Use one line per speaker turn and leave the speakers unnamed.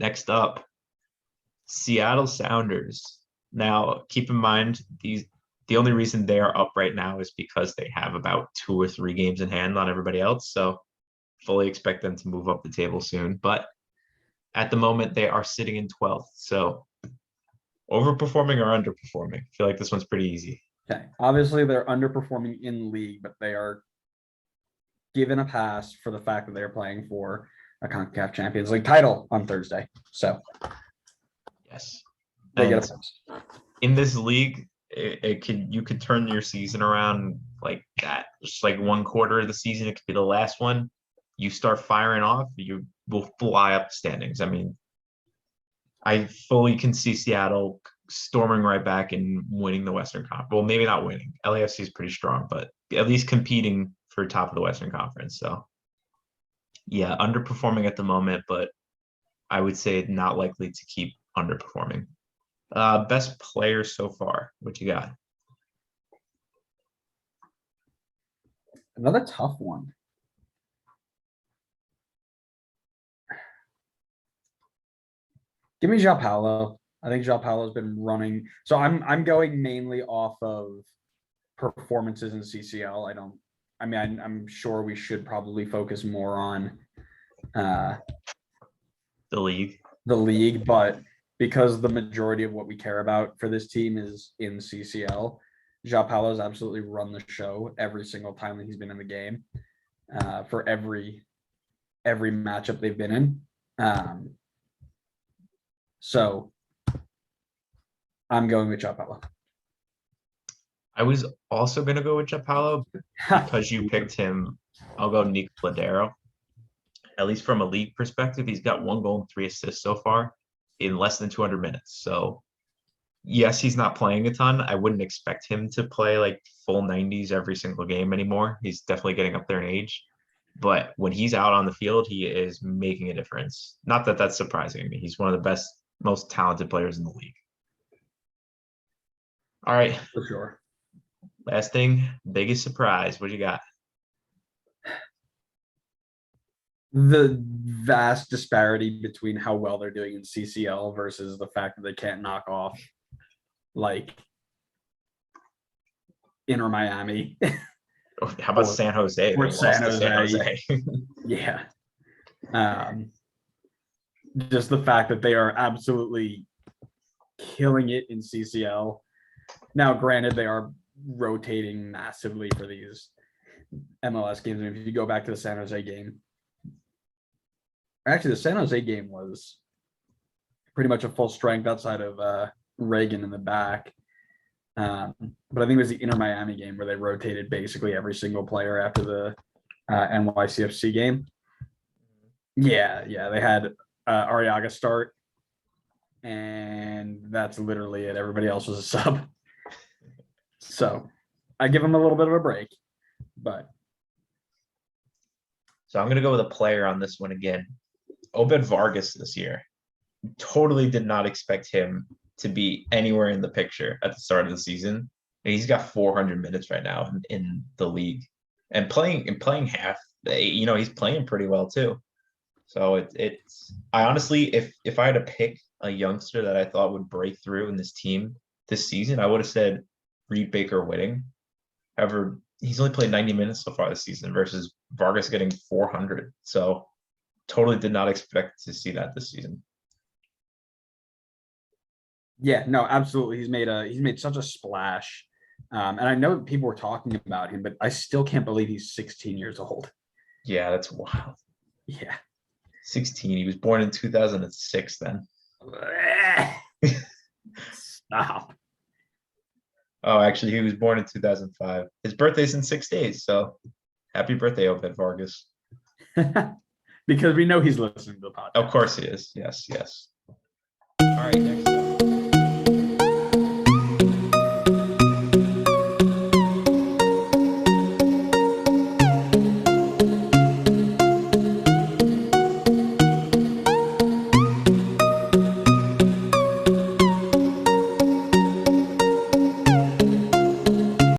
Next up, Seattle Sounders. Now, keep in mind the only reason they are up right now is because they have about 2 or 3 games in hand on everybody else. So fully expect them to move up the table soon. But at the moment, they are sitting in 12th. So overperforming or underperforming? I feel like this one's pretty easy.
Okay. Obviously, they're underperforming in league, but they are given a pass for the fact that they're playing for a CONCACAF Champions League title on Thursday. So
yes,
they get
and
a pass.
in this league, you could turn your season around like that. Just like 1/4 of the season, it could be the last one. You start firing off, you will fly up the standings. I mean, I fully can see Seattle storming right back and winning the Western Conference. Well, maybe not winning. LAFC is pretty strong, but at least competing for top of the Western Conference. So, yeah, underperforming at the moment, but I would say not likely to keep underperforming. Best player so far. What you got?
Another tough one. Give me João Paulo. I think João Paulo's been running. So I'm going mainly off of performances in CCL. I'm sure we should probably focus more on
The league.
but because the majority of what we care about for this team is in CCL, João Paulo's absolutely run the show every single time that he's been in the game, for every matchup they've been in. So I'm going with João Paulo.
I was also going to go with João Paulo because you picked him. I'll go Nick Ladero. At least from a league perspective, he's got 1 goal and 3 assists so far in less than 200 minutes. So, yes, he's not playing a ton. I wouldn't expect him to play like full 90s every single game anymore. He's definitely getting up there in age. But when he's out on the field, he is making a difference. Not that that's surprising to me. He's one of the best, most talented players in the league. All right.
For sure.
Last thing, biggest surprise. What you got?
The vast disparity between how well they're doing in CCL versus the fact that they can't knock off like Inter Miami.
How about San Jose?
Or San
Jose.
Yeah. Just the fact that they are absolutely killing it in CCL. Now, granted, they are rotating massively for these MLS games. And if you go back to the San Jose game, actually, the San Jose game was pretty much a full strength outside of Reagan in the back. But I think it was the Inter Miami game where they rotated basically every single player after the NYCFC game. Yeah, they had Arriaga start, and that's literally it. Everybody else was a sub. So I give him a little bit of a break, but.
So I'm going to go with a player on this one again. Obed Vargas this year. Totally did not expect him to be anywhere in the picture at the start of the season. And he's got 400 minutes right now in the league and playing half. He's playing pretty well too. So it's I honestly, if I had to pick a youngster that I thought would break through in this team this season, I would have said Reed Baker Whiting. However, he's only played 90 minutes so far this season versus Vargas getting 400. So totally did not expect to see that this season.
Yeah, no, absolutely. He's made such a splash. And I know people were talking about him, but I still can't believe he's 16 years old.
Yeah, that's wild.
Yeah.
16. He was born in 2006 then.
Stop.
Oh, actually, he was born in 2005. His birthday's in 6 days, so happy birthday, Obed Vargas.
Because we know he's listening to the podcast.
Of course he is. Yes. All right, next up.